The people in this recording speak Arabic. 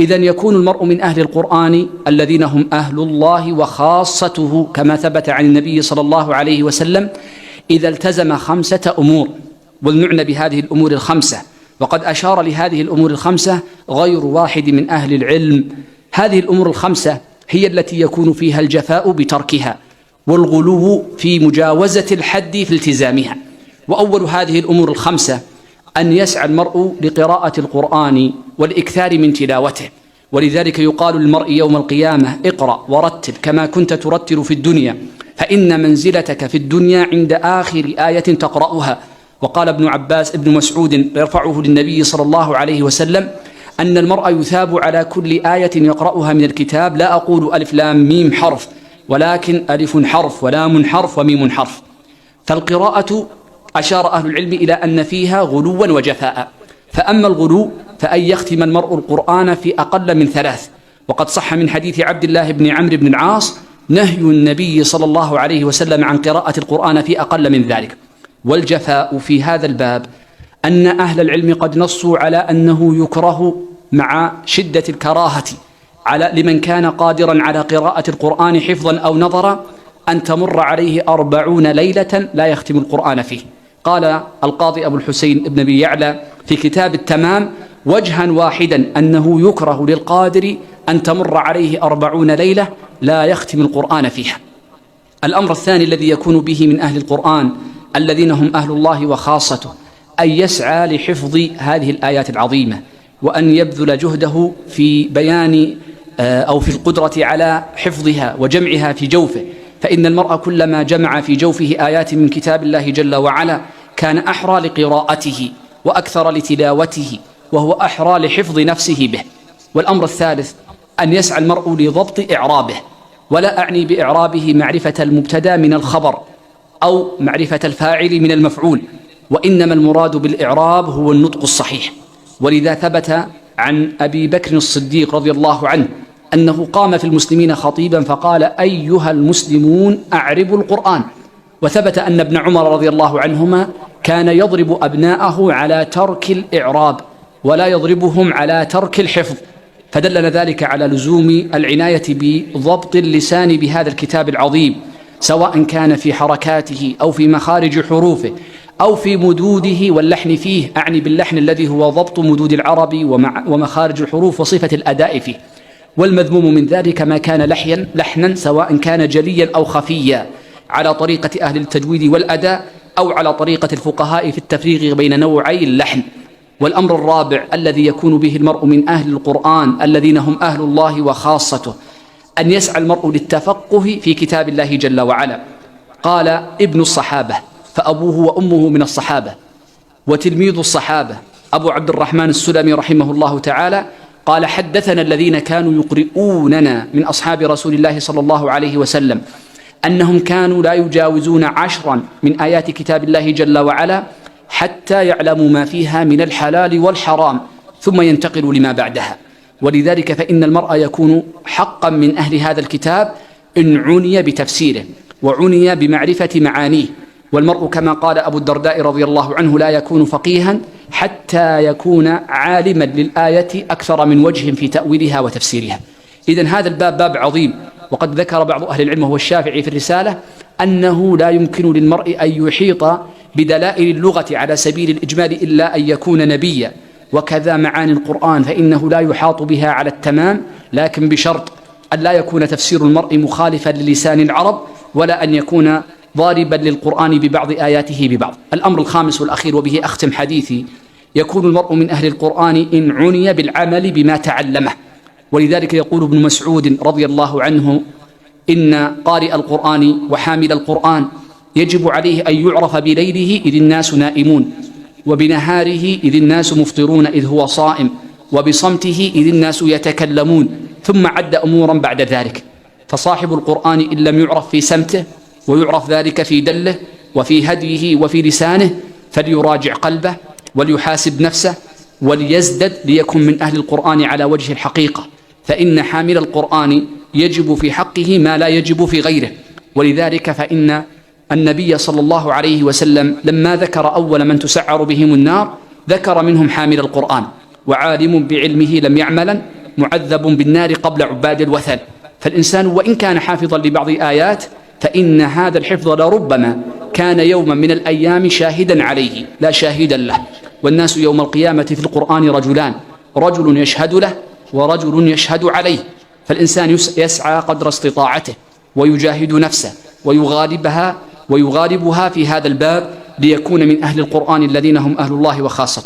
إذن يكون المرء من أهل القرآن الذين هم أهل الله وخاصته كما ثبت عن النبي صلى الله عليه وسلم إذا التزم 5 أمور، ولنعنى بهذه الأمور ال5، وقد أشار لهذه الأمور ال5 غير واحد من أهل العلم. هذه الأمور ال5 هي التي يكون فيها الجفاء بتركها والغلو في مجاوزة الحد في التزامها. وأول هذه الأمور ال5 أن يسعى المرء لقراءة القرآن والإكثار من تلاوته، ولذلك يقال للمرء يوم القيامة: اقرأ ورتل كما كنت ترتل في الدنيا، فإن منزلتك في الدنيا عند آخر آية تقرأها. وقال ابن مسعود يرفعه للنبي صلى الله عليه وسلم أن المرء يثاب على كل آية يقرأها من الكتاب، لا أقول ألف لام ميم حرف، ولكن ألف حرف ولام حرف وميم حرف. فالقراءة أشار أهل العلم إلى أن فيها غلوا وجفاء. فأما الغلو فأن يختم المرء القرآن في أقل من 3، وقد صح من حديث عبد الله بن عمرو بن العاص نهي النبي صلى الله عليه وسلم عن قراءة القرآن في أقل من ذلك. والجفاء في هذا الباب أن أهل العلم قد نصوا على أنه يكره مع شدة الكراهة لمن كان قادرا على قراءة القرآن حفظا أو نظرا أن تمر عليه 40 ليلة لا يختم القرآن فيه. قال القاضي أبو الحسين ابن أبي يعلى في كتاب التمام وجها واحدا أنه يكره للقادر أن تمر عليه 40 ليلة لا يختم القرآن فيها. الأمر الثاني الذي يكون به من أهل القرآن الذين هم أهل الله وخاصته أن يسعى لحفظ هذه الآيات العظيمة، وأن يبذل جهده في بيان أو في القدرة على حفظها وجمعها في جوفه، فإن المرء كلما جمع في جوفه آيات من كتاب الله جل وعلا كان أحرى لقراءته وأكثر لتلاوته، وهو أحرى لحفظ نفسه به. والأمر الثالث أن يسعى المرء لضبط إعرابه، ولا أعني بإعرابه معرفة المبتدأ من الخبر أو معرفة الفاعل من المفعول، وإنما المراد بالإعراب هو النطق الصحيح. ولذا ثبت عن أبي بكر الصديق رضي الله عنه أنه قام في المسلمين خطيبا فقال: أيها المسلمون أعربوا القرآن. وثبت أن ابن عمر رضي الله عنهما كان يضرب أبناءه على ترك الإعراب ولا يضربهم على ترك الحفظ، فدلنا ذلك على لزوم العناية بضبط اللسان بهذا الكتاب العظيم، سواء كان في حركاته أو في مخارج حروفه أو في مدوده واللحن فيه، أعني باللحن الذي هو ضبط مدود العرب ومخارج الحروف وصفة الأداء فيه. والمذموم من ذلك ما كان لحنا سواء كان جليا أو خفيا على طريقة أهل التجويد والأداء أو على طريقة الفقهاء في التفريق بين نوعي اللحن. والأمر الرابع الذي يكون به المرء من أهل القرآن الذين هم أهل الله وخاصته أن يسعى المرء للتفقه في كتاب الله جل وعلا. قال ابن الصحابة فأبوه وأمه من الصحابة وتلميذ الصحابة أبو عبد الرحمن السلمي رحمه الله تعالى قال: حدثنا الذين كانوا يقرؤوننا من أصحاب رسول الله صلى الله عليه وسلم أنهم كانوا لا يجاوزون 10 من آيات كتاب الله جل وعلا حتى يعلموا ما فيها من الحلال والحرام ثم ينتقلوا لما بعدها. ولذلك فإن المرء يكون حقا من أهل هذا الكتاب إن عني بتفسيره وعني بمعرفة معانيه. والمرء كما قال أبو الدرداء رضي الله عنه لا يكون فقيها حتى يكون عالما للآية أكثر من وجه في تأويلها وتفسيرها. إذن هذا الباب باب عظيم، وقد ذكر بعض أهل العلم وهو الشافعي في الرسالة أنه لا يمكن للمرء أن يحيط بدلائل اللغة على سبيل الإجمال إلا أن يكون نبيا، وكذا معاني القرآن فإنه لا يحاط بها على التمام، لكن بشرط أن لا يكون تفسير المرء مخالفا للسان العرب، ولا أن يكون ضاربا للقرآن ببعض آياته ببعض. الأمر الخامس والأخير وبه أختم حديثي: يكون المرء من أهل القرآن إن عني بالعمل بما تعلمه. ولذلك يقول ابن مسعود رضي الله عنه: إن قارئ القرآن وحامل القرآن يجب عليه أن يعرف بليله إذ الناس نائمون، وبنهاره إذ الناس مفطرون إذ هو صائم، وبصمته إذ الناس يتكلمون، ثم عد أمورا بعد ذلك. فصاحب القرآن إن لم يعرف في سمته ويعرف ذلك في دله وفي هديه وفي لسانه فليراجع قلبه وليحاسب نفسه وليزدد ليكن من أهل القرآن على وجه الحقيقة، فإن حامل القرآن يجب في حقه ما لا يجب في غيره. ولذلك فإن النبي صلى الله عليه وسلم لما ذكر أول من تسعر بهم النار ذكر منهم حامل القرآن، وعالم بعلمه لم يعملا معذب بالنار قبل عباد الوثن. فالإنسان وإن كان حافظا لبعض آيات فإن هذا الحفظ لربما كان يوما من الأيام شاهدا عليه لا شاهدا له. والناس يوم القيامة في القرآن رجلان، رجل يشهد له ورجل يشهد عليه. فالإنسان يسعى قدر استطاعته ويجاهد نفسه ويغالبها في هذا الباب ليكون من أهل القرآن الذين هم أهل الله وخاصته.